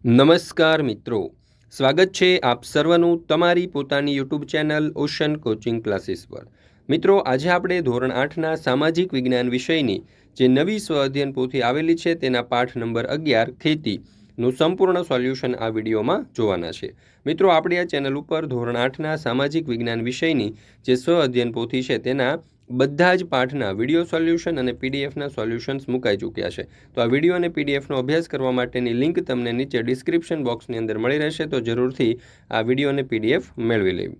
નમસ્કાર મિત્રો, સ્વાગત છે આપ સર્વનું તમારી પોતાની YouTube channel ocean coaching classes પર। મિત્રો, આજે આપણે ધોરણ 8ના સામાજિક વિજ્ઞાન વિષયની જે નવી સ્વ અધ્યયન પોથી આવેલી છે તેના પાઠ નંબર 11 ખેતીનું સંપૂર્ણ સોલ્યુશન આ વિડીયોમાં જોવાના છે। મિત્રો, આપણી આ ચેનલ ઉપર ધોરણ 8ના સામાજિક વિજ્ઞાન વિષયની જે સ્વ અધ્યયન પોથી છે તેના બધા જ પાઠના વિડીયો સોલ્યુશન અને પીડીએફના સોલ્યુશન્સ મુકાઈ ચૂક્યા છે। તો આ વિડીયો અને પીડીએફનો અભ્યાસ કરવા માટેની લિંક તમને નીચે ડિસ્ક્રિપ્શન બોક્સની અંદર મળી રહેશે, તો જરૂરથી આ વિડીયો અને પીડીએફ મેળવી લેવી।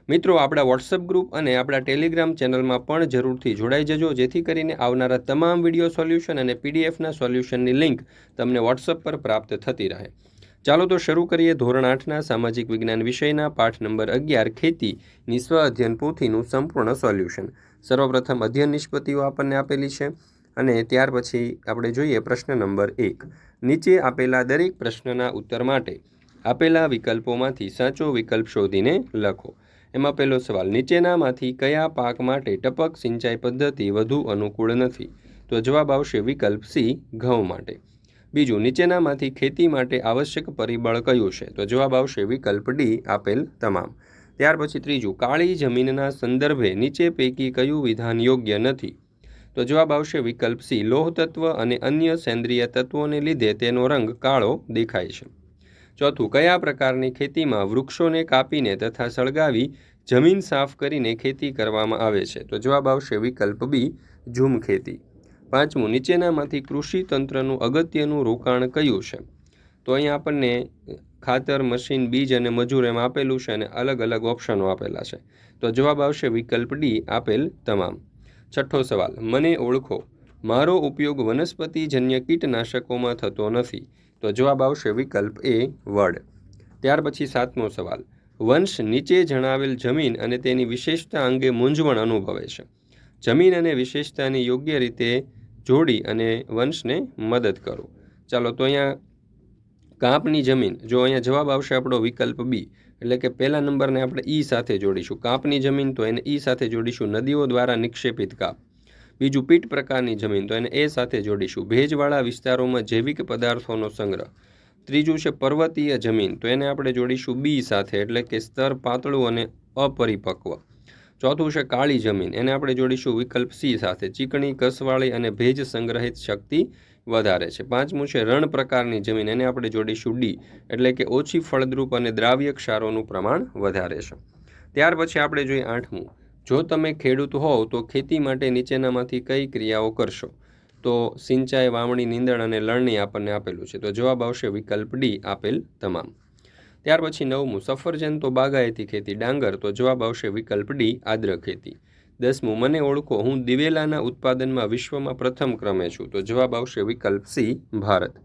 મિત્રો, આપણા વોટ્સઅપ ગ્રુપ અને આપણા ટેલિગ્રામ ચેનલમાં પણ જરૂરથી જોડાઈ જજો, જેથી કરીને આવનારા તમામ વિડીયો સોલ્યુશન અને પીડીએફના સોલ્યુશનની લિંક તમને વોટ્સઅપ પર પ્રાપ્ત થતી રહે। ચાલો તો શરૂ કરીએ ધોરણ 8ના સામાજિક વિજ્ઞાન વિષયના પાઠ નંબર 11 ખેતીની સ્વ અધ્યયન પોથીનું સંપૂર્ણ સોલ્યુશન। સર્વપ્રથમ અધ્યયન નિષ્પત્તિઓ આપણને આપેલી છે અને ત્યાર પછી આપણે જોઈએ પ્રશ્ન નંબર 1। નીચે આપેલા દરેક પ્રશ્નના ઉત્તર માટે આપેલા વિકલ્પોમાંથી સાચો વિકલ્પ શોધીને લખો। એમાં પહેલો સવાલ, નીચેનામાંથી કયા પાક માટે ટપક સિંચાઈ પદ્ધતિ વધુ અનુકૂળ નથી? તો જવાબ આવશે વિકલ્પ સી, ઘઉં માટે। બીજું, નીચેનામાંથી ખેતી માટે આવશ્યક પરિબળ કયું છે? તો જવાબ આવશે વિકલ્પ ડી, આપેલ તમામ। ત્યાર પછી ત્રીજું, કાળી જમીનના સંદર્ભે નીચે પૈકી કયું વિધાન યોગ્ય નથી? તો જવાબ આવશે વિકલ્પ સી, લોહ તત્વ અને અન્ય સેન્દ્રિય તત્વોને લીધે તેનો રંગ કાળો દેખાય છે। ચોથું, કયા પ્રકારની ખેતીમાં વૃક્ષોને કાપીને તથા સળગાવી જમીન સાફ કરીને ખેતી કરવામાં આવે છે? તો જવાબ આવશે વિકલ્પ બી, ઝૂમ ખેતી। પાંચમું, નીચેનામાંથી કૃષિ તંત્રનું અગત્યનું રોકાણ કયું છે? તો અહીંયા આપણને ખાતર, મશીન, બીજ અને મજૂર એમ આપેલું છે અને અલગ અલગ ઓપ્શનો આપેલા છે। તો જવાબ આવશે વિકલ્પ ડી, આપેલ તમામ। છઠ્ઠો સવાલ, મને ઓળખો, મારો ઉપયોગ વનસ્પતિજન્ય કીટનાશકોમાં થતો નથી? તો જવાબ આવશે વિકલ્પ એ, વડ। ત્યાર પછી સાતમો સવાલ, વંશ નીચે જણાવેલ જમીન અને તેની વિશેષતા અંગે મૂંઝવણ અનુભવે છે। જમીન અને વિશેષતાની યોગ્ય રીતે જોડી અને વંશને મદદ કરો। ચાલો તો અહીંયા કાપની જમીન, જો અહીંયા જવાબ આવશે આપણો વિકલ્પ બી, એટલે કે પહેલા નંબરને આપણે ઈ સાથે જોડીશું, કાપની જમીન, તો એને ઈ સાથે જોડીશું, નદીઓ દ્વારા નિક્ષેપિત કાપ। બીજું, પીટ પ્રકારની જમીન, તો એને એ સાથે જોડીશું, ભેજવાળા વિસ્તારોમાં જૈવિક પદાર્થોનો સંગ્રહ। ત્રીજું છે પર્વતીય જમીન, તો એને આપણે જોડીશું બી સાથે, એટલે કે સ્તર પાતળું અને અપરિપક્વ। ચોથું છે કાળી જમીન, એને આપણે જોડીશું વિકલ્પ સી સાથે, ચીકણી, કસવાળી અને ભેજ સંગ્રહિત શક્તિ વધારે છે। પાંચમું છે રણ પ્રકારની જમીન, એને આપણે જોડીશું ડી, એટલે કે ઓછી ફળદ્રુપ અને દ્રાવ્ય ક્ષારોનું પ્રમાણ વધારે છે। ત્યાર પછી આપણે જોઈએ આઠમું, જો તમે ખેડૂત હોવ તો ખેતી માટે નીચેનામાંથી કઈ ક્રિયાઓ કરશો? તો સિંચાઈ, વાવણી, નીંદણ અને લણણી આપણને આપેલું છે। તો જવાબ આવશે વિકલ્પ ડી, આપેલ તમામ। ત્યાર પછી નવમું, સફરજન તો બાગાયતી ખેતી, ડાંગર, તો જવાબ આવશે વિકલ્પ ડી, આદ્ર ખેતી। 10મું, મને ઓળખો, હું દિવેલાના ઉત્પાદનમાં વિશ્વમાં પ્રથમ ક્રમે છું? તો જવાબ આવશે વિકલ્પ સી, ભારત।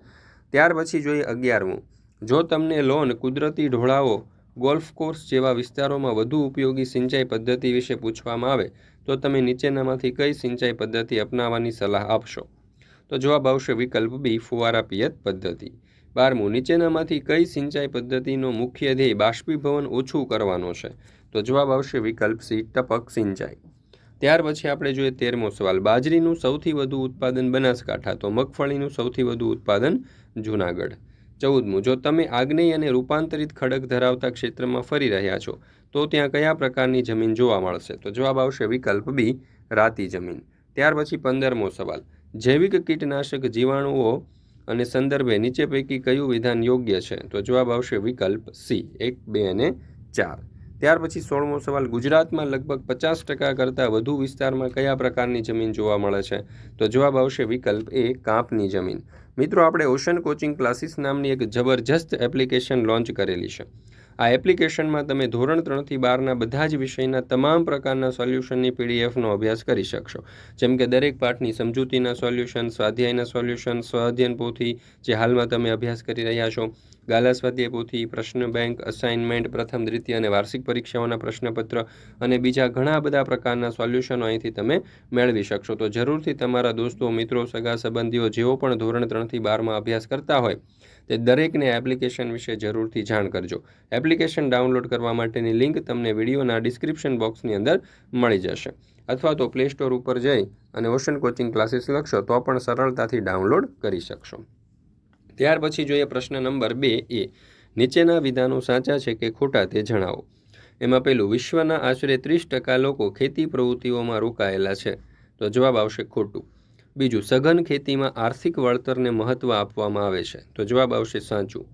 ત્યાર પછી જોઈએ 11મું, જો તમને લોન, કુદરતી ઢોળાવો, ગોલ્ફ કોર્સ જેવા વિસ્તારોમાં વધુ ઉપયોગી સિંચાઈ પદ્ધતિ વિશે પૂછવામાં આવે તો તમે નીચેનામાંથી કઈ સિંચાઈ પદ્ધતિ અપનાવવાની સલાહ આપશો? તો જવાબ આવશે વિકલ્પ બી, ફુવારા પિયત પદ્ધતિ। 12મું, નીચેનામાંથી કઈ સિંચાઈ પદ્ધતિનો મુખ્ય ધ્યેય બાષ્પીભવન ઓછું કરવાનો છે? તો જવાબ આવશે વિકલ્પ સી, ટપક સિંચાઈ। ત્યાર પછી આપણે જોઈએ 13મો સવાલ, બાજરીનું સૌથી વધુ ઉત્પાદન બનાસકાંઠા, તો મગફળીનું સૌથી વધુ ઉત્પાદન જૂનાગઢ। 14મું, જો તમે આગ્નેય અને રૂપાંતરિત ખડક ધરાવતા ક્ષેત્રમાં ફરી રહ્યા છો તો ત્યાં કયા પ્રકારની જમીન જોવા મળશે? તો જવાબ આવશે વિકલ્પ બી, રાતી જમીન। ત્યાર પછી 15મો સવાલ, જૈવિક કીટનાશક જીવાણુઓ અને સંદર્ભે નીચે પૈકી કયું વિધાન યોગ્ય છે? તો જવાબ આવશે વિકલ્પ સી, 1, 2 અને 4। ત્યાર પછી 16મો સવાલ, ગુજરાતમાં લગભગ 50% કરતાં વધુ વિસ્તારમાં કયા પ્રકારની જમીન જોવા મળે છે? તો જવાબ આવશે વિકલ્પ એ, કાપની જમીન। મિત્રો, આપણે ઓશન કોચિંગ ક્લાસીસ નામની એક જબરજસ્ત એપ્લિકેશન લોન્ચ કરેલી છે। આ એપ્લિકેશનમાં તમે ધોરણ 3થી 12ના બધા જ વિષયના તમામ પ્રકારના સોલ્યુશનની પીડીએફનો અભ્યાસ કરી શકશો, જેમ કે દરેક પાઠની સમજૂતીના સોલ્યુશન, સ્વાધ્યાયના સોલ્યુશન, સ્વ અધ્યયન પોથી જે હાલમાં તમે અભ્યાસ કરી રહ્યા છો, ગાલા સ્વાધ્યાય પોથી, પ્રશ્ન બેંક, અસાઇનમેન્ટ, પ્રથમ, દ્વિતીય અને વાર્ષિક પરીક્ષાઓના પ્રશ્નપત્ર અને બીજા ઘણા બધા પ્રકારના સોલ્યુશનો અહીંથી તમે મેળવી શકશો। તો જરૂરથી તમારા દોસ્તો, મિત્રો, સગા સંબંધીઓ જેઓ પણ ધોરણ 3થી 12માં અભ્યાસ કરતા હોય તે દરેકને એપ્લિકેશન વિશે જરૂરથી જાણ કરજો। એપ્લિકેશન ડાઉનલોડ કરવા માટેની લિંક તમને વિડીયોના ડિસ્ક્રિપ્શન બોક્સની અંદર મળી જશે, અથવા તો પ્લે સ્ટોર ઉપર જઈ અને ઓશન કોચિંગ ક્લાસીસ લખશો તો પણ સરળતાથી ડાઉનલોડ કરી શકશો। ત્યાર પછી જોઈએ પ્રશ્ન નંબર 2 એ નીચેના વિધાનો સાચા છે કે ખોટા તે જણાવો। એમાં પહેલું, વિશ્વના આશરે 30% લોકો ખેતી પ્રવૃત્તિઓમાં રોકાયેલા છે, તો જવાબ આવશે ખોટું। બીજું, સઘન ખેતીમાં આર્થિક વળતરને મહત્ત્વ આપવામાં આવે છે, તો જવાબ આવશે સાચું।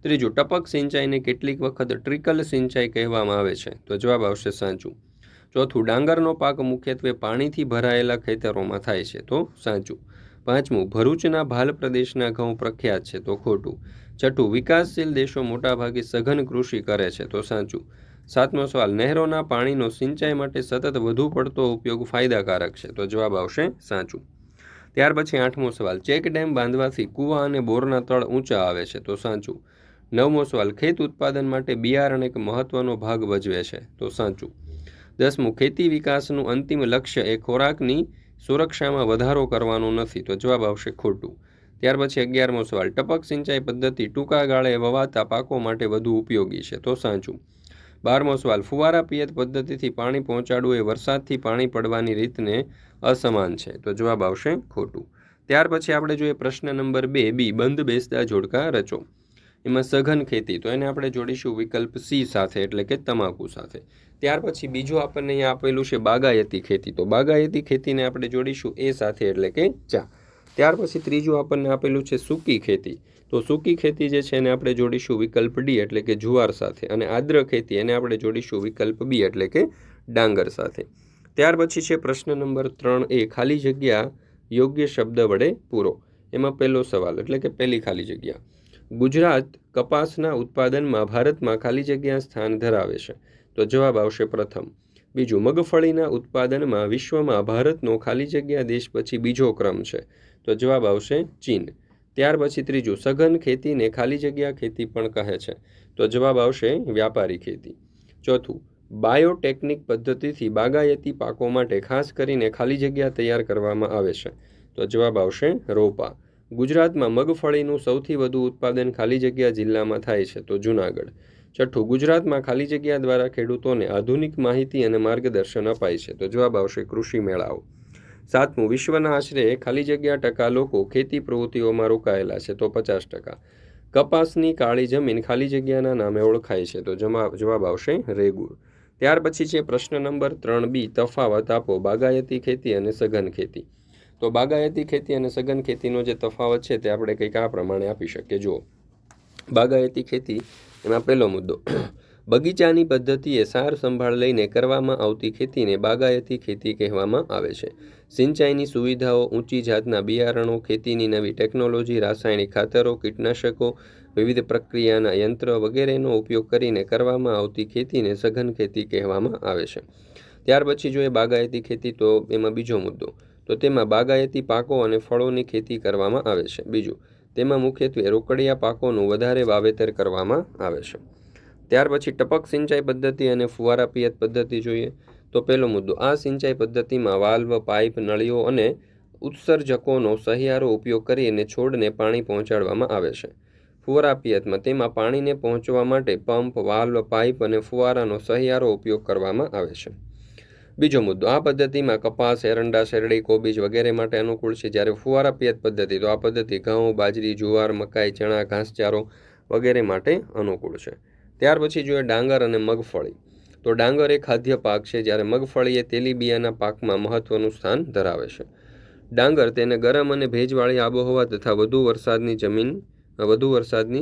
ત્રીજું, ટપક સિંચાઈને કેટલીક વખત ટ્રિકલ સિંચાઈ કહેવામાં આવે છે, તો જવાબ આવશે સાચું। ચોથું, ડાંગરનો પાક મુખ્યત્વે પાણીથી ભરાયેલા ખેતરોમાં થાય છે, તો સાચું। પાંચમું, ભરૂચના ભાલ પ્રદેશના ઘઉં પ્રખ્યાત છે, તો ખોટું। છઠ્ઠું, વિકાસશીલ દેશો મોટાભાગે સઘન કૃષિ કરે છે, તો સાચું। સાતમો સવાલ, નહેરોના પાણીનો સિંચાઈ માટે સતત વધુ પડતો ઉપયોગ ફાયદાકારક છે, તો જવાબ આવશે સાચું। ત્યાર પછી આઠમો સવાલ, ચેક ડેમ બાંધવાથી કૂવા અને બોરના તળ ઊંચા આવે છે, તો સાચું। નવમો સવાલ, ખેત ઉત્પાદન માટે બિયારણ એક મહત્વનો ભાગ ભજવે છે, તો સાચું। 10મું, ખેતી વિકાસનું અંતિમ લક્ષ્ય એ ખોરાકની સુરક્ષામાં વધારો કરવાનો નથી, તો જવાબ આવશે ખોટું। ત્યાર પછી 11મો સવાલ, ટપક સિંચાઈ પદ્ધતિ ટૂંકા ગાળે વવાતા પાકો માટે વધુ ઉપયોગી છે, તો સાચું। 12મો સવાલ, ફુવારા પિયત પદ્ધતિથી પાણી પહોંચાડવું એ વરસાદથી પાણી પડવાની રીતને અસમાન છે, તો જવાબ આવશે ખોટું। ત્યાર પછી આપણે જોઈએ પ્રશ્ન નંબર 2 બી, બંધ બેસતા જોડકા રચો। એમાં સઘન ખેતી, તો એને આપણે જોડીશું વિકલ્પ સી સાથે, એટલે કે તમાકુ સાથે। ત્યાર પછી બીજું આપણને અહીંયા આપેલું છે બાગાયતી ખેતી, તો બાગાયતી ખેતીને આપણે જોડીશું એ સાથે, એટલે કે ચા। ત્યાર પછી ત્રીજું આપણને આપેલું છે સૂકી ખેતી, તો સૂકી ખેતી જે છે એને આપણે જોડીશું વિકલ્પ ડી, એટલે કે જુવાર સાથે। અને આદ્ર ખેતી એને આપણે જોડીશું વિકલ્પ બી, એટલે કે ડાંગર સાથે। ત્યાર પછી છે પ્રશ્ન નંબર 3 એ, ખાલી જગ્યા યોગ્ય શબ્દ વડે પૂરો। એમાં પહેલો સવાલ, એટલે કે પહેલી ખાલી જગ્યા, ગુજરાત કપાસના ઉત્પાદનમાં ભારતમાં ખાલી જગ્યા સ્થાન ધરાવે છે, તો જવાબ આવશે પ્રથમ। બીજું, મગફળીના ઉત્પાદનમાં વિશ્વમાં ભારતનો ખાલી જગ્યા દેશ પછી બીજો ક્રમ છે, તો જવાબ આવશે ચીન। ત્યાર પછી ત્રીજું, સઘન ખેતીને ખાલી જગ્યા ખેતી પણ કહે છે, તો જવાબ આવશે વ્યાપારી ખેતી। ચોથું, બાયોટેકનિક પદ્ધતિથી બાગાયતી પાકો માટે ખાસ કરીને ખાલી જગ્યા તૈયાર કરવામાં આવે છે, તો જવાબ આવશે રોપા। ગુજરાતમાં મગફળીનું સૌથી વધુ ઉત્પાદન ખાલી જગ્યા જિલ્લામાં થાય છે, તો જૂનાગઢ। છઠ્ઠું, ગુજરાતમાં ખાલી જગ્યા દ્વારા ખેડૂતોને આધુનિક માહિતી અને માર્ગદર્શન અપાય છે, તો જવાબ આવશે કૃષિ મેળાઓ। સાતમું, વિશ્વના આશરે ખાલી જગ્યા ટકા લોકો ખેતી પ્રવૃત્તિઓમાં રોકાયેલા છે, તો 50%। કપાસની કાળી જમીન ખાલી જગ્યાના નામે ઓળખાય છે, તો જવાબ આવશે રેગુર। ત્યાર પછી છે પ્રશ્ન નંબર 3 બી, તફાવત આપો બાગાયતી ખેતી અને સઘન ખેતી। તો બાગાયતી ખેતી અને સઘન ખેતીનો જે તફાવત છે તે આપણે કંઈક આ પ્રમાણે આપી શકીએ। જુઓ, બાગાયતી ખેતી, એમાં પહેલો મુદ્દો, બગીચાની પદ્ધતિએ સાર સંભાળ લઈને કરવામાં આવતી ખેતીને બાગાયતી ખેતી કહેવામાં આવે છે। સિંચાઈની સુવિધાઓ, ઊંચી જાતના બિયારણો, ખેતીની નવી ટેકનોલોજી, રાસાયણિક ખાતરો, કીટનાશકો, વિવિધ પ્રક્રિયાના યંત્ર વગેરેનો ઉપયોગ કરીને કરવામાં આવતી ખેતીને સઘન ખેતી કહેવામાં આવે છે। ત્યાર પછી જોઈએ બાગાયતી ખેતી, તો એમાં બીજો મુદ્દો, તો તેમાં બાગાયતી પાકો અને ફળોની ખેતી કરવામાં આવે છે। બીજું, તેમાં મુખ્યત્વે રોકડિયા પાકોનું વધારે વાવેતર કરવામાં આવે છે। ત્યાર પછી ટપક સિંચાઈ પદ્ધતિ અને ફુવારા પિયત પદ્ધતિ જોઈએ, તો પહેલો મુદ્દો, આ સિંચાઈ પદ્ધતિમાં વાલ્વ, પાઇપ, નળીઓ અને ઉત્સર્જકોનો સહિયારો ઉપયોગ કરીને છોડને પાણી પહોંચાડવામાં આવે છે। ફુવારા પિયતમાં તેમાં પાણીને પહોંચવા માટે પંપ, વાલ્વ, પાઇપ અને ફુવારાનો સહિયારો ઉપયોગ કરવામાં આવે છે। બીજો મુદ્દો, આ પદ્ધતિમાં કપાસ, એરંડા, શેરડી, કોબીજ વગેરે માટે અનુકૂળ છે, જ્યારે ફુવારા પિયત પદ્ધતિ, તો આ પદ્ધતિ ઘઉં, બાજરી, જુવાર, મકાઈ, ચણા, ઘાસચારો વગેરે માટે અનુકૂળ છે। ત્યાર પછી જોઈએ ડાંગર અને મગફળી, તો ડાંગર એ ખાદ્ય પાક છે, જ્યારે મગફળી એ તેલીબિયાના પાકમાં મહત્વનું સ્થાન ધરાવે છે। ડાંગર તેને ગરમ અને ભેજવાળી આબોહવા તથા વધુ વરસાદની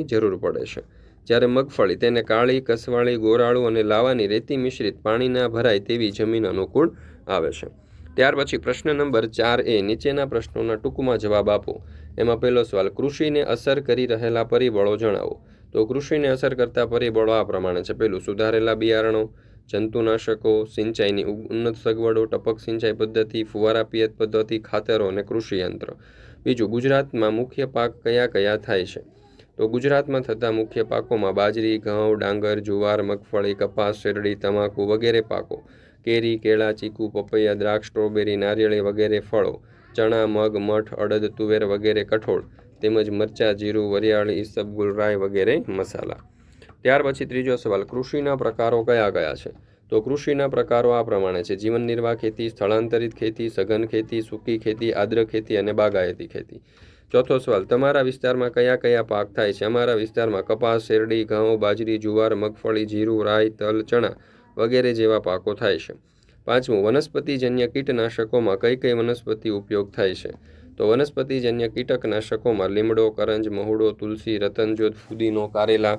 જરૂર પડે છે, જ્યારે મગફળી તેને કાળી, કસવાળી, ગોરાળુ અને લાવાની રેતી મિશ્રિત પાણીના ભરાય તેવી જમીન અનુકૂળ આવે છે। ત્યાર પછી પ્રશ્ન નંબર 4 એ, નીચેના પ્રશ્નોના ટૂંકમાં જવાબ આપો। એમાં પહેલો સવાલ, કૃષિને અસર કરી રહેલા પરિબળો જણાવો। તો કૃષિને અસર કરતા પરિબળો આ પ્રમાણે છે। પહેલું, સુધારેલા બિયારણો, જંતુનાશકો, સિંચાઈની ઉન્નત સગવડો, ટપક સિંચાઈ પદ્ધતિ, ફુવારા પિયત પદ્ધતિ, ખાતરો અને કૃષિ યંત્ર। બીજું, ગુજરાતમાં મુખ્ય પાક કયા કયા થાય છે? તો ગુજરાતમાં થતા મુખ્ય પાકોમાં બાજરી, ઘઉં, ડાંગર, જુવાર, મગફળી, કપાસ, શેરડી, તમાકુ વગેરે પાકો, કેરી, કેળા, ચીકુ, પપૈયા, દ્રાક્ષ, સ્ટ્રોબેરી, નારિયેળી વગેરે ફળો, ચણા, મગ, મઠ, અડદ, તુવેર વગેરે કઠોળ, તેમજ મરચાં, જીરું, વરિયાળી, ઈસબગુલ, રાઈ વગેરે મસાલા। ત્યાર પછી ત્રીજો સવાલ, કૃષિના પ્રકારો કયા કયા છે? તો કૃષિના પ્રકારો આ પ્રમાણે છે: જીવન નિર્વાહ ખેતી, સ્થળાંતરિત ખેતી, સઘન ખેતી, સૂકી ખેતી, આદ્ર ખેતી અને બાગાયતી ખેતી। ચોથો સવાલ, તમારા વિસ્તારમાં કયા કયા પાક થાય છે? અમારા વિસ્તારમાં કપાસ, શેરડી, ઘઉં, બાજરી, જુવાર, મગફળી, જીરું, રાઈ, તલ, ચણા વગેરે જેવા પાકો થાય છે. પાંચમું, વનસ્પતિજન્ય કીટનાશકોમાં કઈ કઈ વનસ્પતિ ઉપયોગ થાય છે? તો વનસ્પતિજન્ય કીટકનાશકોમાં લીમડો, કરંજ, મહુડો, તુલસી, રતનજોત, ફુદીનો, કારેલા,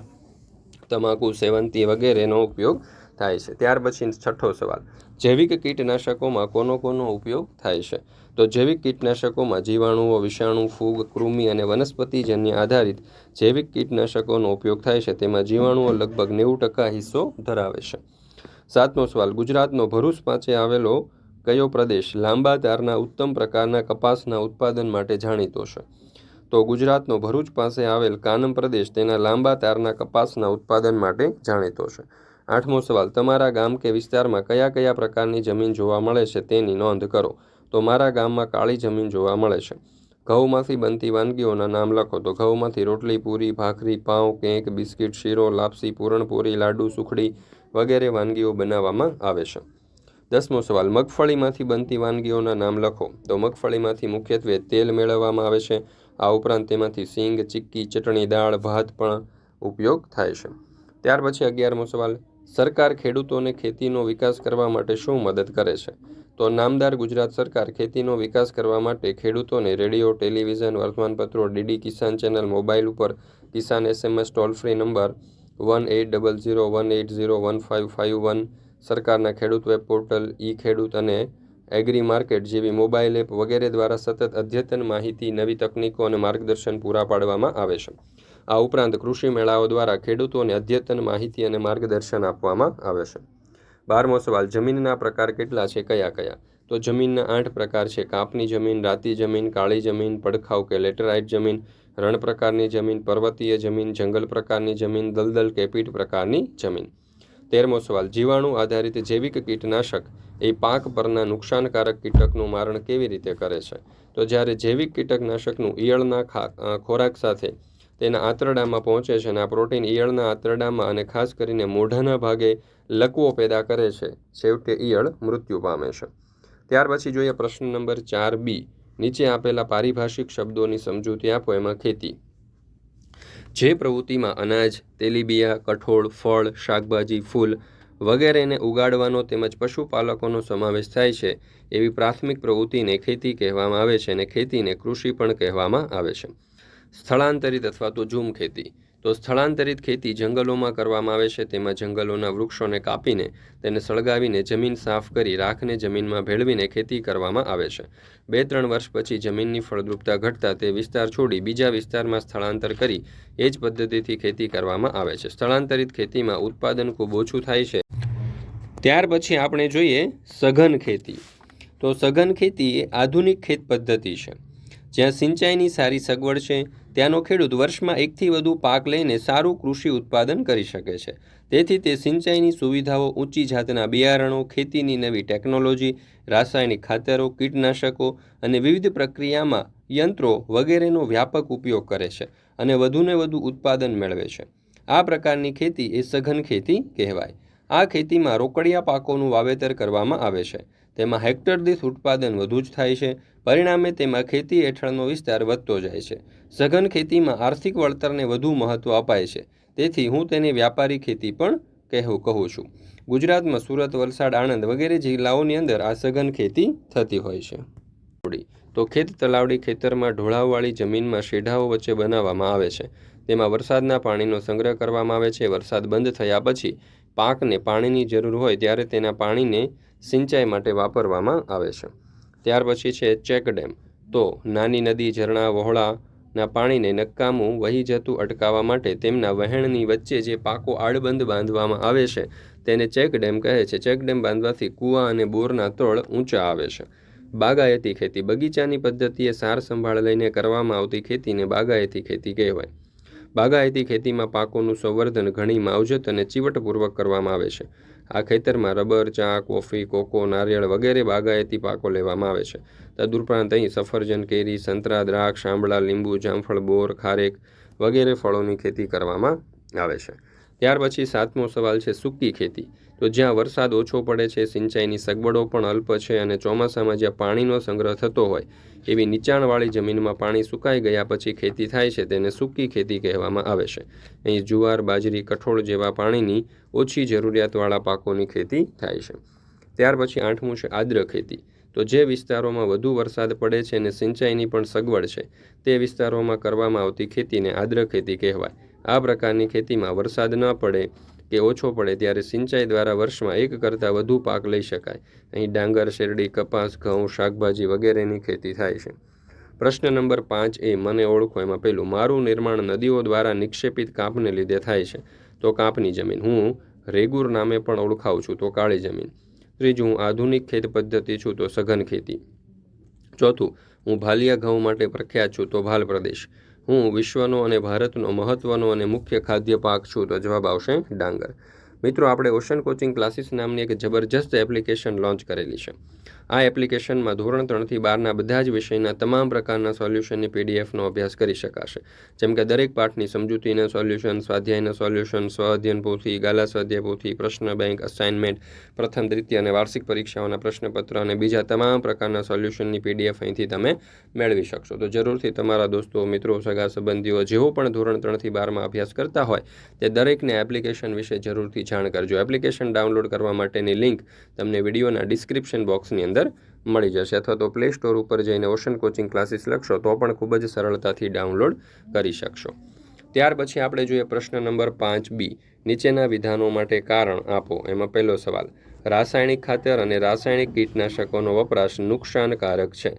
તમાકુ, સેવંતી વગેરેનો ઉપયોગ થાય છે. ત્યાર પછી છઠ્ઠો સવાલ, જૈવિક કીટનાશકોમાં કોનો ઉપયોગ થાય છે? તો જૈવિક કીટનાશકોમાં જીવાણુઓ, વિષાણુ, ફૂગ, કૃમિ અને વનસ્પતિજન્ય આધારિત જૈવિક કીટનાશકોનો ઉપયોગ થાય છે. તેમાં જીવાણુઓ લગભગ 90% હિસ્સો ધરાવે છે. સાતમો સવાલ, ગુજરાતનો ભરૂચ પાસે આવેલો કયો પ્રદેશ લાંબા તારના ઉત્તમ પ્રકારના કપાસના ઉત્પાદન માટે જાણીતો છે? તો ગુજરાતનો ભરૂચ પાસે આવેલ કાનમ પ્રદેશ તેના લાંબા તારના કપાસના ઉત્પાદન માટે જાણીતો છે. આઠમો સવાલ, તમારા ગામ કે વિસ્તારમાં કયા કયા પ્રકારની જમીન જોવા મળે છે તેની નોંધ કરો. તો મારા ગામમાં કાળી જમીન જોવા મળે છે. ઘઉંમાંથી બનતી વાનગીઓના નામ લખો. તો ઘઉંમાંથી રોટલી, પૂરી, ભાખરી, પાઉં, કેક, બિસ્કિટ, શીરો, લાપસી, પૂરણપોળી, લાડુ, સુખડી વગેરે વાનગીઓ બનાવવામાં આવે છે. 10મો સવાલ, મગફળીમાંથી બનતી વાનગીઓના નામ લખો. તો મગફળીમાંથી મુખ્યત્વે તેલ મેળવવામાં આવે છે. આ ઉપરાંત તેમાંથી સિંગ, ચીક્કી, ચટણી, દાળ, ભાત પણ ઉપયોગ થાય છે. ત્યાર પછી 11મો સવાલ, સરકાર ખેડૂતોને ખેતીનો વિકાસ કરવા માટે શું મદદ કરે છે? તો નામદાર ગુજરાત સરકાર ખેતીનો વિકાસ કરવા માટે ખેડૂતોને રેડિયો, ટેલિવિઝન, વર્તમાનપત્રો, ડીડી કિસાન ચેનલ, મોબાઈલ ઉપર કિસાન SMS ટોલ ફ્રી નંબર 180018015551, સરકારના ખેડૂત વેબ પોર્ટલ, ઈ ખેડૂત અને એગ્રી માર્કેટ જેવી મોબાઈલ એપ વગેરે દ્વારા સતત અદ્યતન માહિતી, નવી તકનીકો અને માર્ગદર્શન પૂરા પાડવામાં આવે છે. આ ઉપરાંત કૃષિ મેળાઓ દ્વારા ખેડૂતોને અદ્યતન માહિતી અને માર્ગદર્શન આપવામાં આવે છે. 12મો સવાલ, જમીનના પ્રકાર કેટલા છે? કયા કયા? તો જમીનના 8 પ્રકાર છે. કાપની જમીન, રાતી જમીન, કાળી જમીન, પડખાઉ કે લેટેરાઇટ જમીન, રણ પ્રકારની જમીન, પર્વતીય જમીન, જંગલ પ્રકારની જમીન, દલદલ કે પીટ પ્રકારની જમીન. 13મો સવાલ, જીવાણુ આધારિત જૈવિક કીટનાશક એ પાક પરના નુકસાનકારક કીટકનું મારણ કેવી રીતે કરે છે? તો જ્યારે જૈવિક કીટકનાશકનું ઈયળના ખોરાક સાથે તેના આંતરડામાં પહોંચે છે અને આ પ્રોટીન ઈયળના આંતરડામાં અને ખાસ કરીને મોઢાના ભાગે લકવો પેદા કરે છે. છેવટે ઈયળ મૃત્યુ પામે છે. ત્યાર પછી જોઈએ પ્રશ્ન નંબર 4B. નીચે આપેલા પારિભાષિક શબ્દોની સમજૂતી આપો. એમાં ખેતી, જે પ્રવૃત્તિમાં અનાજ, તેલીબિયા, કઠોળ, ફળ, શાકભાજી, ફૂલ વગેરેને ઉગાડવાનો તેમજ પશુપાલકોનો સમાવેશ થાય છે એવી પ્રાથમિક પ્રવૃત્તિને ખેતી કહેવામાં આવે છે અને ખેતીને કૃષિ પણ કહેવામાં આવે છે. સ્થળાંતરિત અથવા તો ઝૂમ ખેતી, તો સ્થળાંતરિત ખેતી જંગલોમાં કરવામાં આવે છે. તેમાં જંગલોના વૃક્ષોને કાપીને તેને સળગાવીને જમીન સાફ કરી રાખને જમીનમાં ભેળવીને ખેતી કરવામાં આવે છે. 2-3 વર્ષ પછી જમીનની ફળદ્રુપતા ઘટતા તે વિસ્તાર છોડી બીજા વિસ્તારમાં સ્થળાંતર કરી એ જ પદ્ધતિથી ખેતી કરવામાં આવે છે. સ્થળાંતરિત ખેતીમાં ઉત્પાદન ખૂબ ઓછું થાય છે. ત્યાર પછી આપણે જોઈએ સઘન ખેતી. તો સઘન ખેતી એ આધુનિક ખેત પદ્ધતિ છે જ્યાં સિંચાઈની સારી સગવડ છે. ત્યાંનો ખેડૂત વર્ષમાં 1થી વધુ પાક લઈને સારું કૃષિ ઉત્પાદન કરી શકે છે. તેથી તે સિંચાઈની સુવિધાઓ, ઊંચી જાતના બિયારણો, ખેતીની નવી ટેકનોલોજી, રાસાયણિક ખાતરો, કીટનાશકો અને વિવિધ પ્રક્રિયામાં યંત્રો વગેરેનો વ્યાપક ઉપયોગ કરે છે અને વધુને વધુ ઉત્પાદન મેળવે છે. આ પ્રકારની ખેતી એ સઘન ખેતી કહેવાય. આ ખેતીમાં રોકડિયા પાકોનું વાવેતર કરવામાં આવે છે. તેમાં હેક્ટર દીઠ ઉત્પાદન વધુ જ થાય છે. પરિણામે તેમાં ખેતી હેઠળનો વિસ્તાર વધતો જાય છે. સઘન ખેતીમાં આર્થિક વળતરને વધુ મહત્ત્વ અપાય છે. તેથી હું તેને વ્યાપારી ખેતી પણ કહું છું. ગુજરાતમાં સુરત, વલસાડ, આણંદ વગેરે જિલ્લાઓની અંદર આ સઘન ખેતી થતી હોય છે. તો ખેત તલાવડી ખેતરમાં ઢોળાવવાળી જમીનમાં શેઢાઓ વચ્ચે બનાવવામાં આવે છે. તેમાં વરસાદના પાણીનો સંગ્રહ કરવામાં આવે છે. વરસાદ બંધ થયા પછી પાકને પાણીની જરૂર હોય ત્યારે તેના પાણીને સિંચાઈ માટે વાપરવામાં આવે છે. ત્યાર પછી છે ચેકડેમ. તો નાની નદી, ઝરણા, વહોળાના પાણીને નકામું વહી જતું અટકાવવા માટે તેમના વહેણની વચ્ચે જે પાકો આડબંધ બાંધવામાં આવે છે તેને ચેકડેમ કહે છે. ચેકડેમ બાંધવાથી કૂવા અને બોરના તળ ઊંચા આવે છે. બાગાયતી ખેતી, બગીચાની પદ્ધતિએ સાર સંભાળ લઈને કરવામાં આવતી ખેતીને બાગાયતી ખેતી કહેવાય. બાગાયતી ખેતીમાં પાકોનું સંવર્ધન ઘણી માવજત અને ચીવટપૂર્વક કરવામાં આવે છે. આ ખેતરમાં રબર, ચા, કોફી, કોકો, નારિયેળ વગેરે બાગાયતી પાકો લેવામાં આવે છે. તદુપરાંત અહીં સફરજન, કેરી, સંતરા, દ્રાક્ષ, આંબળા, લીંબુ, જામફળ, બોર, ખારેક વગેરે ફળોની ખેતી કરવામાં આવે છે. ત્યાર પછી 7મો સવાલ છે સૂકી ખેતી. તો જ્યાં વરસાદ ઓછો પડે છે, સિંચાઈની સગવડો પણ અલ્પ છે અને ચોમાસામાં જ્યાં પાણીનો સંગ્રહ થતો હોય એવી નીચાણવાળી જમીનમાં પાણી સુકાઈ ગયા પછી ખેતી થાય છે તેને સૂકી ખેતી કહેવામાં આવે છે. અહીં જુવાર, બાજરી, કઠોળ જેવા પાણીની ઓછી જરૂરિયાતવાળા પાકોની ખેતી થાય છે. ત્યાર પછી 8મું છે આદ્ર ખેતી. તો જે વિસ્તારોમાં વધુ વરસાદ પડે છે અને સિંચાઈની પણ સગવડ છે તે વિસ્તારોમાં કરવામાં આવતી ખેતીને આદ્ર ખેતી કહેવાય. આ પ્રકારની ખેતીમાં વરસાદ ન પડે કે ઓછો પડે ત્યારે સિંચાઈ દ્વારા વર્ષમાં એક કરતાં વધુ પાક લઈ શકાય. અહીં ડાંગર, શેરડી, કપાસ, ઘઉં, શાકભાજી વગેરેની ખેતી થાય છે. પ્રશ્ન નંબર 5 મને ઓળખો. એમાં પહેલું, મારું નિર્માણ નદીઓ દ્વારા નિક્ષેપિત કાંપને લીધે થાય છે. તો કાંપની જમીન. હું રેગુર નામે પણ ઓળખાઉં છું. તો કાળી જમીન. ત્રીજું, હું આધુનિક ખેત પદ્ધતિ છું. તો સઘન ખેતી. ચોથું, હું ભાલિયા ઘઉં માટે પ્રખ્યાત છું. તો ભાલ પ્રદેશ. હું વિશ્વનો અને ભારતનો મહત્વનો અને મુખ્ય ખાદ્ય પાક છું. તો જવાબ આવશે ડાંગર. મિત્રો, આપણે ઓશન કોચિંગ ક્લાસીસ નામની એક જબરજસ્ત એપ્લિકેશન લોન્ચ કરેલી છે. આ એપ્લિકેશનમાં ધોરણ 3થી 12ના બધા જ વિષયના તમામ પ્રકારના સોલ્યુશનની પીડીએફનો અભ્યાસ કરી શકાશે. જેમ કે દરેક પાઠની સમજૂતીના સોલ્યુશન, સ્વાધ્યાયના સોલ્યુશન, સ્વઅધ્યયન પોથી, ગાલા સ્વાધ્યાય પોથી, પ્રશ્ન બેંક, અસાઇનમેન્ટ, પ્રથમ, દ્વિતીય અને વાર્ષિક પરીક્ષાઓના પ્રશ્નપત્ર અને બીજા તમામ પ્રકારના સોલ્યુશનની પીડીએફ અહીંથી તમે મેળવી શકશો. તો જરૂરથી તમારા દોસ્તો, મિત્રો, સગા સંબંધીઓ જેઓ પણ ધોરણ 3થી 12માં અભ્યાસ કરતા હોય તે દરેકને એપ્લિકેશન વિશે જરૂરથી જાણ કરજો. એપ્લિકેશન ડાઉનલોડ કરવા માટેની લિંક તમને વિડીયોના ડિસ્ક્રિપ્શન બોક્સની અંદર મળી જશે અથવા તો પ્લે સ્ટોર ઉપર જઈને ઓશન કોચિંગ ક્લાસીસ લખશો તો પણ ખૂબ જ સરળતાથી ડાઉનલોડ કરી શકશો. ત્યાર પછી આપણે જોઈએ પ્રશ્ન નંબર 5B, નીચેના વિધાનો માટે કારણ આપો. એમાં પહેલો સવાલ, રાસાયણિક ખાતર અને રાસાયણિક કીટનાશકોનો વપરાશ નુકસાનકારક છે.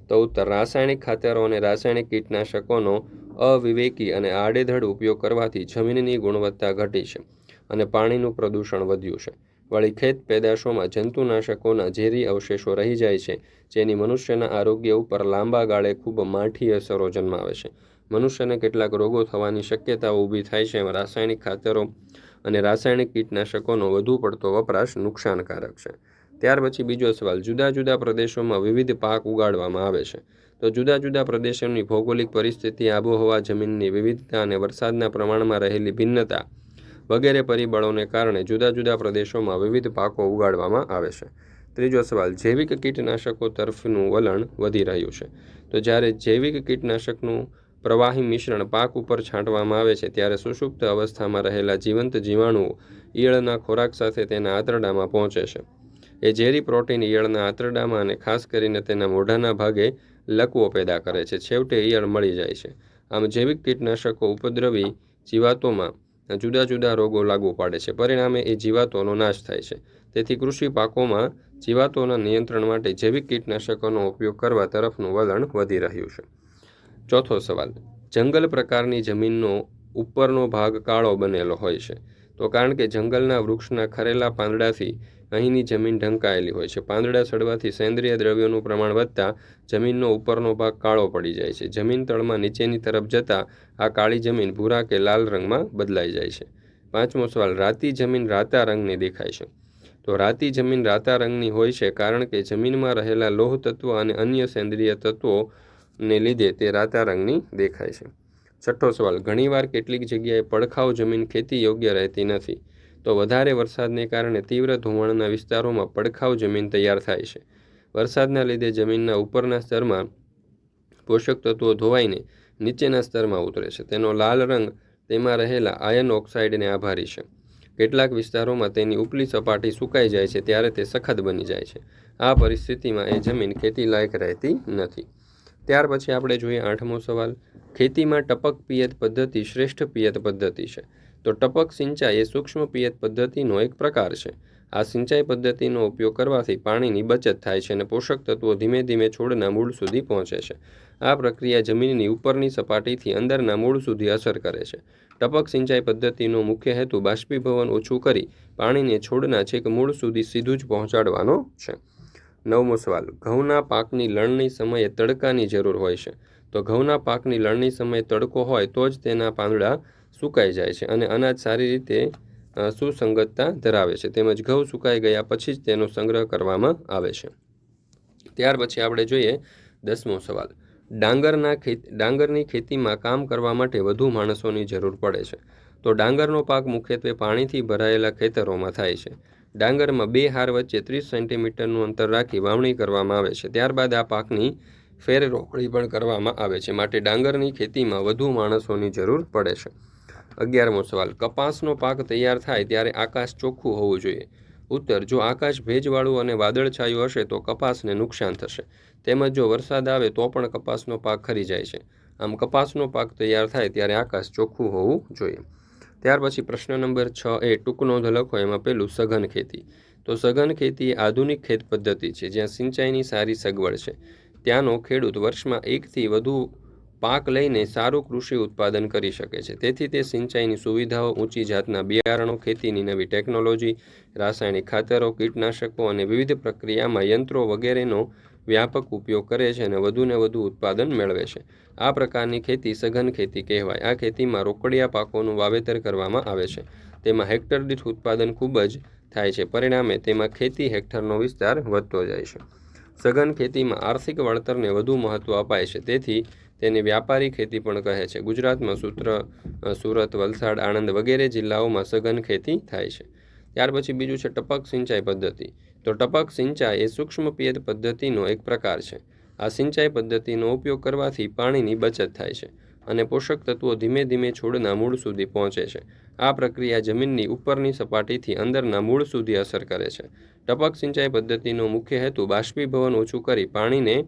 તો ઉત્તર, રાસાયણિક ખાતરો અને રાસાયણિક કીટનાશકોનો અવિવેકી અને આડેધડ ઉપયોગ કરવાથી જમીનની ગુણવત્તા ઘટી છે અને પાણીનું પ્રદૂષણ વધ્યું છે. વળી ખેત પેદાશોમાં જંતુનાશકોના ઝેરી અવશેષો રહી જાય છે જેની મનુષ્યના આરોગ્ય ઉપર લાંબા ગાળે ખૂબ માઠી અસરો જન્માવે છે. મનુષ્યને કેટલાક રોગો થવાની શક્યતાઓ ઊભી થાય છે. એમાં રાસાયણિક ખાતરો અને રાસાયણિક કીટનાશકોનો વધુ પડતો વપરાશ નુકસાનકારક છે. ત્યાર પછી બીજો સવાલ, જુદા જુદા પ્રદેશોમાં વિવિધ પાક ઉગાડવામાં આવે છે. તો જુદા જુદા પ્રદેશોની ભૌગોલિક પરિસ્થિતિ, આબોહવા, જમીનની વિવિધતા અને વરસાદના પ્રમાણમાં રહેલી ભિન્નતા વગેરે પરિબળોને કારણે જુદા જુદા પ્રદેશોમાં વિવિધ પાકો ઉગાડવામાં આવે છે. ત્રીજો સવાલ, જૈવિક કીટનાશકો તરફનું વલણ વધી રહ્યું છે. તો જ્યારે જૈવિક કીટનાશકનું પ્રવાહી મિશ્રણ પાક ઉપર છાંટવામાં આવે છે ત્યારે સુષુપ્ત અવસ્થામાં રહેલા જીવંત જીવાણુઓ ઈયળના ખોરાક સાથે તેના આંતરડામાં પહોંચે છે. એ ઝેરી પ્રોટીન ઈયળના આંતરડામાં અને ખાસ કરીને તેના મોઢાના ભાગે લકવો પેદા કરે છે. છેવટે ઈયળ મળી જાય છે. આમ જૈવિક કીટનાશકો ઉપદ્રવી જીવાતોમાં જુદા જુદા રોગો લાગુ પાડે છે. પરિણામે એ જીવાતોનો નાશ થાય છે. તેથી કૃષિ પાકોમાં જીવાતોના નિયંત્રણ માટે જૈવિક કીટનાશકોનો ઉપયોગ કરવા તરફનું વલણ વધી રહ્યું છે. ચોથો સવાલ, જંગલ પ્રકારની જમીનનો ઉપરનો ભાગ કાળો બનેલો હોય છે. તો કારણ કે જંગલના વૃક્ષના ખરેલા પાંદડાથી અહીંની જમીન ઢંકાયેલી હોય છે. પાંદડા સડવાથી સેન્દ્રિય દ્રવ્યોનું પ્રમાણ વધતા જમીનનો ઉપરનો ભાગ કાળો પડી જાય છે. જમીન તળમાં નીચેની તરફ જતાં આ કાળી જમીન ભૂરા કે લાલ રંગમાં બદલાઈ જાય છે. પાંચમો સવાલ, રાતી જમીન રાતા રંગની દેખાય છે. તો રાતી જમીન રાતા રંગની હોય છે કારણ કે જમીનમાં રહેલા લોહ તત્વ અને અન્ય સેન્દ્રિય તત્વોને લીધે તે રાતા રંગની દેખાય છે. છઠ્ઠો સવાલ, ઘણીવાર કેટલીક જગ્યાએ પડખાઉ જમીન ખેતી યોગ્ય રહેતી નથી. તો વધારે વરસાદને કારણે તીવ્ર ધોવાણના વિસ્તારોમાં પડખાઉ જમીન તૈયાર થાય છે. વરસાદના લીધે જમીનના ઉપરના સ્તરમાં પોષક તત્વો ધોવાઈને નીચેના સ્તરમાં ઉતરે છે. તેનો લાલ રંગ તેમાં રહેલા આયર્ન ઓક્સાઇડને આભારી છે. કેટલાક વિસ્તારોમાં તેની ઉપલી સપાટી સુકાઈ જાય છે ત્યારે તે સખત બની જાય છે. આ પરિસ્થિતિમાં એ જમીન ખેતીલાયક રહેતી નથી. ત્યાર પછી આપણે જોઈએ 8મો સવાલ, ખેતીમાં ટપક પિયત પદ્ધતિ શ્રેષ્ઠ પિયત પદ્ધતિ છે. તો ટપક સિંચાઈ એ સૂક્ષ્મ પિયત પદ્ધતિનો એક પ્રકાર છે. આ સિંચાઈ પદ્ધતિનો ઉપયોગ કરવાથી પાણીની બચત થાય છે અને પોષક તત્વો ધીમે ધીમે છોડના મૂળ સુધી પહોંચે છે. આ પ્રક્રિયા જમીનની ઉપરની સપાટીથી અંદરના મૂળ સુધી અસર કરે છે. ટપક સિંચાઈ પદ્ધતિનો મુખ્ય હેતુ બાષ્પીભવન ઓછું કરી પાણીને છોડના છેક મૂળ સુધી સીધું જ પહોંચાડવાનો છે. 9મો સવાલ, ઘઉંના પાકની લણણી સમયે તડકાની જરૂર હોય છે. તો ઘઉંના પાકની લણણી સમયે તડકો હોય તો જ તેના પાંદડા સુકાઈ જાય છે અને અનાજ સારી રીતે સુસંગતતા ધરાવે છે. તેમજ ઘઉં સુકાઈ ગયા પછી જ તેનો સંગ્રહ કરવામાં આવે છે. ત્યાર પછી આપણે જોઈએ 10મો સવાલ, ડાંગરની ખેતીમાં કામ કરવા માટે વધુ માણસોની જરૂર પડે છે. તો ડાંગરનો પાક મુખ્યત્વે પાણીથી ભરાયેલા ખેતરોમાં થાય છે. ડાંગરમાં 2 હાર વચ્ચે 30 સેન્ટીમીટરનું અંતર રાખી વાવણી કરવામાં આવે છે. ત્યારબાદ આ પાકની ફેર રોપણી પણ કરવામાં આવે છે. માટે ડાંગરની ખેતીમાં વધુ માણસોની જરૂર પડે છે. 11મો સવાલ, કપાસનો પાક તૈયાર થાય ત્યારે આકાશ ચોખ્ખું હોવું જોઈએ. ઉત્તર, જો આકાશ ભેજવાળું અને વાદળછાયું હશે તો કપાસને નુકસાન થશે. તેમજ જો વરસાદ આવે તો પણ કપાસનો પાક ખરી જાય છે. આમ કપાસનો પાક તૈયાર થાય ત્યારે આકાશ ચોખ્ખું હોવું જોઈએ. ત્યાર પછી પ્રશ્ન નંબર 6 ટૂંક નોંધ લખો. એમાં પહેલું સઘન ખેતી. તો સઘન ખેતી એ આધુનિક ખેત પદ્ધતિ છે જ્યાં સિંચાઈની સારી સગવડ છે. ત્યાંનો ખેડૂત વર્ષમાં એકથી વધુ પાક લઈને સારું કૃષિ ઉત્પાદન કરી શકે છે. તેથી તે સિંચાઈની સુવિધાઓ, ઊંચી જાતના બિયારણો, ખેતીની નવી ટેકનોલોજી, રાસાયણિક ખાતરો, કીટનાશકો અને વિવિધ પ્રક્રિયામાં યંત્રો વગેરેનો વ્યાપક ઉપયોગ કરે છે અને વધુને વધુ ઉત્પાદન મેળવે છે. આ પ્રકારની ખેતી સઘન ખેતી કહેવાય. આ ખેતીમાં રોકડિયા પાકોનું વાવેતર કરવામાં આવે છે. તેમાં હેક્ટર દીઠ ઉત્પાદન ખૂબ જ થાય છે. પરિણામે તેમાં ખેતી હેક્ટરનો વિસ્તાર વધતો જાય છે. સઘન ખેતીમાં આર્થિક વળતરને વધુ મહત્ત્વ અપાય છે. તેથી તેને વ્યાપારી ખેતી પણ કહે છે. ગુજરાતમાં સુરત, વલસાડ, આણંદ વગેરે જિલ્લાઓમાં સઘન ખેતી થાય છે. ત્યાર પછી બીજું છે ટપક સિંચાઈ પદ્ધતિ. તો ટપક સિંચાઈ એ સૂક્ષ્મ પિયત પદ્ધતિનો એક પ્રકાર છે. આ સિંચાઈ પદ્ધતિનો ઉપયોગ કરવાથી પાણીની બચત થાય છે અને પોષક તત્વો ધીમે ધીમે છોડના મૂળ સુધી પહોંચે છે. આ પ્રક્રિયા જમીનની ઉપરની સપાટીથી અંદરના મૂળ સુધી અસર કરે છે. ટપક સિંચાઈ પદ્ધતિનો મુખ્ય હેતુ બાષ્પીભવન ઓછું કરી પાણીને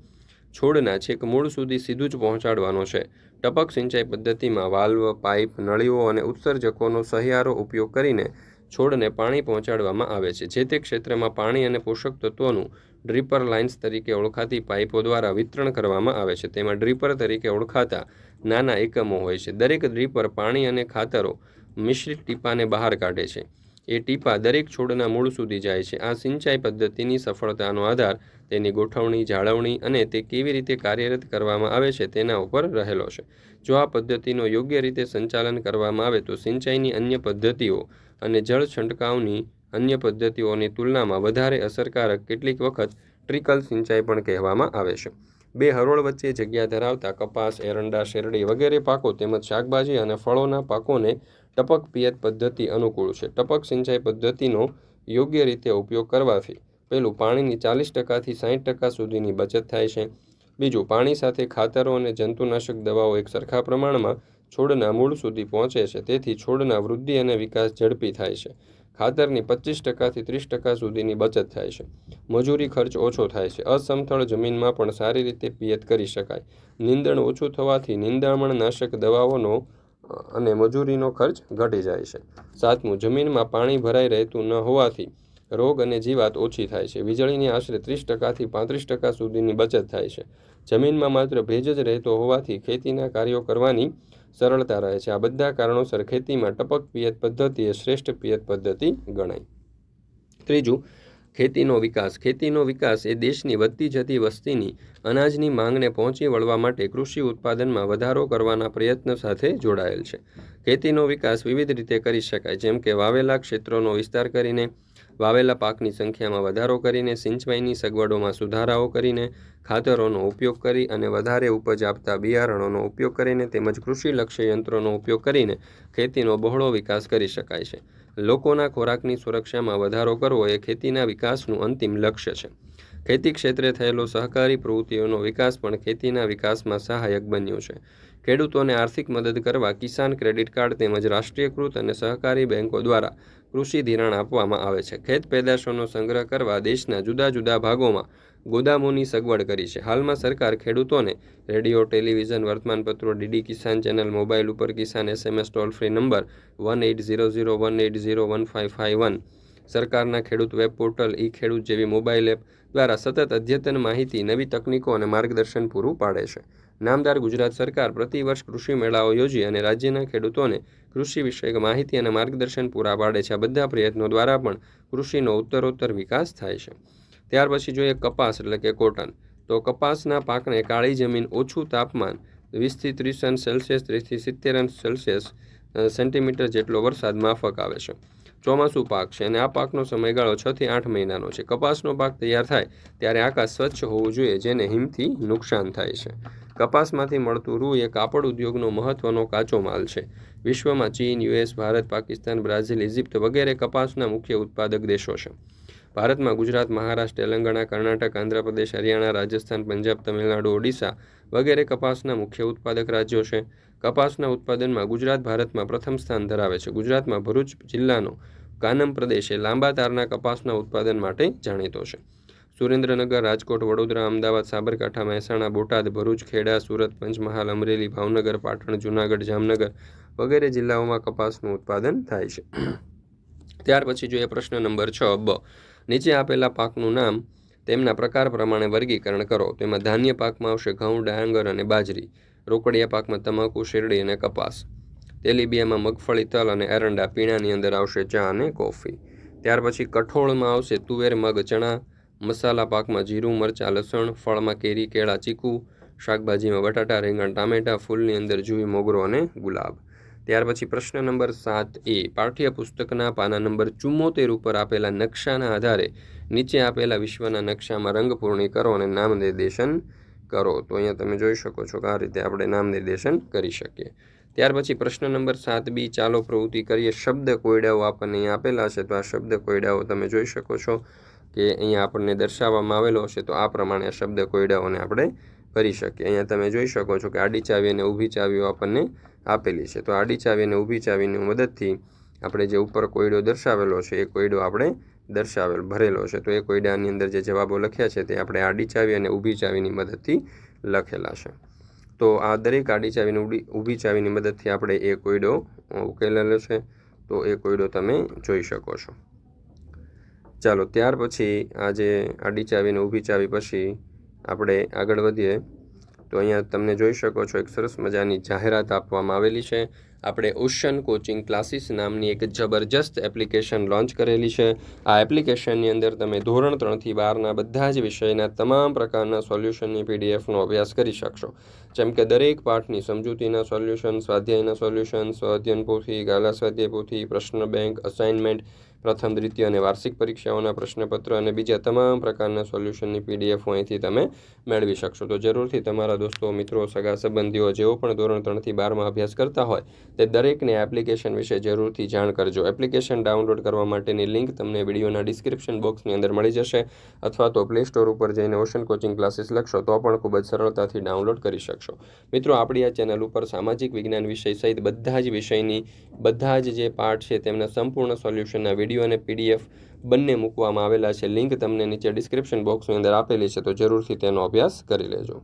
છોડના છેક મૂળ સુધી સીધું જ પહોંચાડવાનો છે. ટપક સિંચાઈ પદ્ધતિમાં વાલ્વ, પાઇપ, નળીઓ અને ઉત્સર્જકોનો સહિયારો ઉપયોગ કરીને છોડને પાણી પહોંચાડવામાં આવે છે. જે તે ક્ષેત્રમાં પાણી અને પોષક તત્વોનું ડ્રીપર લાઇન્સ તરીકે ઓળખાતી પાઇપો દ્વારા વિતરણ કરવામાં આવે છે. તેમાં ડ્રીપર તરીકે ઓળખાતા નાના એકમો હોય છે. દરેક ડ્રીપર પાણી અને ખાતરો મિશ્રિત ટીપાને બહાર કાઢે છે. એ ટીપા દરેક છોડના મૂળ સુધી જાય છે. આ સિંચાઈ પદ્ધતિની સફળતાનો આધાર તેની ગોઠવણી, જાળવણી અને તે કેવી રીતે કાર્યરત કરવામાં આવે છે તેના ઉપર રહેલો છે. જો આ પદ્ધતિનો યોગ્ય રીતે સંચાલન કરવામાં આવે તો સિંચાઈની અન્ય પદ્ધતિઓ અને જળ છંટકાવની અન્ય પદ્ધતિઓની તુલનામાં વધારે અસરકારક, કેટલીક વખત ટ્રિકલ સિંચાઈ પણ કહેવામાં આવે છે. 2 હરોળ વચ્ચે જગ્યા ધરાવતા કપાસ, એરંડા, શેરડી વગેરે પાકો તેમજ શાકભાજી અને ફળોના પાકોને ટપક પિયત પદ્ધતિ અનુકૂળ છે. ટપક સિંચાઈ પદ્ધતિનો યોગ્ય રીતે ઉપયોગ કરવાથી પહેલું, પાણીની 40%થી 60% સુધીની બચત થાય છે. બીજું, પાણી સાથે ખાતરો અને જંતુનાશક દવાઓ એક સરખા પ્રમાણમાં છોડના મૂળ સુધી પહોંચે છે. તેથી છોડના વૃદ્ધિ અને વિકાસ ઝડપી થાય છે. ખાતરની 25%થી 30% સુધીની બચત થાય છે. મજૂરી ખર્ચ ઓછો થાય છે. અસમથળ જમીનમાં પણ સારી રીતે પિયત કરી શકાય. નીંદણ ઓછું થવાથી નિંદામણનાશક દવાઓનો અને મજૂરીનો ખર્ચ ઘટી જાય છે. 7મું, જમીનમાં પાણી ભરાઈ રહેતું ન હોવાથી રોગ અને જીવાત ઓછી થાય છે. વીજળીની આશરે 30%થી 35% સુધીની બચત થાય છે. જમીનમાં માત્ર ભેજ જ રહેતો હોવાથી ખેતીના કાર્યો કરવાની સરળતા રહે છે. આ બધા કારણોસર ખેતીમાં ટપક પિયત પદ્ધતિ એ શ્રેષ્ઠ પિયત પદ્ધતિ ગણાય. ત્રીજું, ખેતીનો વિકાસ. ખેતીનો વિકાસ એ દેશની વધતી જતી વસ્તીની અનાજની માંગને પહોંચી વળવા માટે કૃષિ ઉત્પાદનમાં વધારો કરવાના પ્રયત્ન સાથે જોડાયેલ છે. ખેતીનો વિકાસ વિવિધ રીતે કરી શકાય, જેમ કે વાવેલા ક્ષેત્રોનો વિસ્તાર કરીને, વાવેલા પાકની સંખ્યામાં વધારો કરીને, સિંચાઈની સગવડોમાં સુધારાઓ કરીને, ખાતરોનો ઉપયોગ કરી અને વધારે ઉપજ આપતા બિયારણોનો ઉપયોગ કરીને તેમજ કૃષિલક્ષી યંત્રોનો ઉપયોગ કરીને ખેતીનો બહોળો વિકાસ કરી શકાય છે. લોકોના ખોરાકની સુરક્ષામાં વધારો કરવો એ ખેતીના વિકાસનું અંતિમ લક્ષ્ય છે. ખેતી ક્ષેત્રે થયેલો સહકારી પ્રવૃત્તિઓનો વિકાસ પણ ખેતીના વિકાસમાં સહાયક બન્યું છે. ખેડૂતોને આર્થિક મદદ કરવા કિસાન ક્રેડિટ કાર્ડ તેમજ રાષ્ટ્રીયકૃત અને સહકારી બેંકો દ્વારા કૃષિ ધિરાણ આપવામાં આવે છે. ખેત પેદાશોનો સંગ્રહ કરવા દેશના જુદા જુદા ભાગોમાં ગોદામોની સગવડ કરી છે. હાલમાં સરકાર ખેડૂતોને રેડિયો, ટેલિવિઝન, વર્તમાનપત્રો, ડીડી કિસાન ચેનલ, મોબાઈલ ઉપર કિસાન SMS ટોલ ફ્રી નંબર 1800 સરકારના ખેડૂત વેબ પોર્ટલ, ખેડૂત જેવી મોબાઈલ એપ દ્વારા સતત અદ્યતન માહિતી, નવી તકનીકો અને માર્ગદર્શન પૂરું પાડે છે. નામદાર ગુજરાત સરકાર પ્રતિ વર્ષ કૃષિ મેળાઓ યોજી અને રાજ્યના ખેડૂતોને કૃષિ વિષયક માહિતી અને માર્ગદર્શન પૂરા પાડે છે. આ બધા પ્રયત્નો દ્વારા પણ કૃષિનો ઉત્તરોત્તર વિકાસ થાય છે. ત્યાર પછી જોઈએ કપાસ એટલે કે કોટન. તો કપાસના પાકને કાળી જમીન, ઓછું તાપમાન, 20થી 30 અંશ સેલ્સિયસ, 30થી 70 અંશ સેલ્સિયસ સેન્ટીમીટર જેટલો વરસાદ માફક આવે છે. ચોમાસું પાક છે અને આ પાકનો સમયગાળો 6 થી 8 મહિનાનો છે. કપાસનો પાક તૈયાર થાય ત્યારે આકાશ સ્વચ્છ હોવું જોઈએ, જેને હિમથી નુકસાન થાય છે. કપાસમાંથી મળતું રૂ એ કાપડ ઉદ્યોગનો મહત્વનો કાચો માલ છે. વિશ્વમાં ચીન, US, Bharat, Pakistan, Brazil, Egypt વગેરે કપાસના મુખ્ય ઉત્પાદક દેશો છે. ભારતમાં ગુજરાત, મહારાષ્ટ્ર, તેલંગાણા, કર્ણાટક, આંધ્રપ્રદેશ, હરિયાણા, રાજસ્થાન, પંજાબ, તમિલનાડુ, ઓડિશા વગેરે કપાસના મુખ્ય ઉત્પાદક રાજ્યો છે. કપાસના ઉત્પાદનમાં ગુજરાત ભારતમાં પ્રથમ સ્થાન ધરાવે છે. ગુજરાતમાં ભરૂચ જિલ્લાનો કાનમ પ્રદેશ એ લાંબા તારના કપાસના ઉત્પાદન માટે જાણીતો છે. સુરેન્દ્રનગર, રાજકોટ, વડોદરા, અમદાવાદ, સાબરકાંઠા, મહેસાણા, બોટાદ, ભરૂચ, ખેડા, સુરત, પંચમહાલ, અમરેલી, ભાવનગર, પાટણ, જૂનાગઢ, જામનગર વગેરે જિલ્લાઓમાં કપાસનું ઉત્પાદન થાય છે. ત્યાર પછી જોઈએ પ્રશ્ન નંબર 6 બ. નીચે આપેલા પાકનું નામ તેમના પ્રકાર પ્રમાણે વર્ગીકરણ કરો. તેમાં ધાન્ય પાકમાં આવશે ઘઉં, ડાંગર અને બાજરી. રોકડિયા પાકમાં તમાકુ, શેરડી અને કપાસ. તેલીબિયામાં મગફળી, તલ અને એરંડા. પીણાની અંદર આવશે ચા અને કોફી. ત્યાર પછી કઠોળમાં આવશે તુવેર, મગ, ચણા. મસાલા પાકમાં જીરું, મરચાં, લસણ. ફળમાં કેરી, કેળા, ચીકુ. શાકભાજીમાં બટાટા, રીંગણ, ટામેટાં. ફૂલની અંદર જુઈ, મોગરો અને ગુલાબ. ત્યાર પછી પ્રશ્ન નંબર 7 પાઠ્યપુસ્તકના પાના નંબર 74 ઉપર આપેલા નકશાના આધારે નીચે આપેલા વિશ્વના નકશામાં રંગપૂર્ણી કરો અને નામ નિર્દેશન કરો. તો અહીંયા તમે જોઈ શકો છો કે આ રીતે આપણે નામ નિર્દેશન કરી શકીએ. ત્યાર પછી પ્રશ્ન નંબર 7b ચાલો પ્રવૃત્તિ કરીએ. શબ્દ કોયડાઓ આપણને અહીંયા આપેલા છે. તો આ શબ્દ કોયડાઓ તમે જોઈ શકો છો કે અહીંયા આપણને દર્શાવવામાં આવેલો હશે. તો આ પ્રમાણે આ શબ્દ કોયડાઓને આપણે કરી શકીએ. અહીંયા તમે જોઈ શકો છો કે આડી ચાવી અને ઊભી ચાવીઓ આપણને આપેલી છે. તો આડી ચાવી અને ઊભી ચાવીની મદદથી આપણે જે ઉપર કોયડો દર્શાવેલો છે એ કોયડો આપણે ભરેલો છે. તો એ કોયડાની અંદર જે જવાબો લખ્યા છે તે આપણે આડી ચાવી અને ઊભી ચાવીની મદદથી લખેલા છે. તો આ દરેક આડી ચાવી અને ઊભી ચાવીની મદદથી આપણે એ કોયડો ઉકેલેલો છે. તો એ કોયડો તમે જોઈ શકો છો. ચાલો ત્યાર પછી આ જે આડી ચાવી અને ઊભી ચાવી પછી આપણે આગળ વધીએ. તો અહીંયા તમને જોઈ શકો છો એક સરસ મજાની જાહેરાત આપવામાં આવેલી છે. આપણે ઓશન કોચિંગ ક્લાસીસ નામની એક જબરજસ્ત એપ્લિકેશન લોન્ચ કરેલી છે. આ એપ્લિકેશનની અંદર તમે ધોરણ 3 થી 12ના બધા જ વિષયના તમામ પ્રકારના સોલ્યુશનની પીડીએફનો અભ્યાસ કરી શકશો. જેમ કે દરેક પાઠની સમજૂતીના સોલ્યુશન, સ્વાધ્યાયના સોલ્યુશન, સ્વાધ્યાયન પોથી, ગાલા સ્વાધ્યાય પોથી, પ્રશ્ન બેંક, અસાઇનમેન્ટ, પ્રથમ, દ્વિતીય અને વાર્ષિક પરીક્ષાઓના પ્રશ્નપત્ર અને બીજા તમામ પ્રકારના સોલ્યુશનની પીડીએફ અહીંથી તમે મેળવી શકશો. તો જરૂરથી તમારા દોસ્તો, મિત્રો, સગા સંબંધીઓ જેઓ પણ ધોરણ 3 થી 12માં અભ્યાસ કરતા હોય તે દરેકને એપ્લિકેશન વિશે જરૂરથી જાણ કરજો. એપ્લિકેશન ડાઉનલોડ કરવા માટેની લિંક તમને વિડીયોના ડિસ્ક્રિપ્શન બોક્સની અંદર મળી જશે અથવા તો પ્લે સ્ટોર ઉપર જઈને ઓશન કોચિંગ ક્લાસીસ લખશો તો પણ ખૂબ જ સરળતાથી ડાઉનલોડ કરી શકશો. મિત્રો, આપણી આ ચેનલ ઉપર સામાજિક વિજ્ઞાન વિષય સહિત બધા જ જે પાઠ છે તેમના સંપૂર્ણ સોલ્યુશનના વિડીયો અને પીડીએફ બંને મૂકવામાં આવેલા છે. લિંક તમને નીચે ડિસ્ક્રિપ્શન બોક્સની અંદર આપેલી છે. તો જરૂરથી તેનો અભ્યાસ કરી લેજો.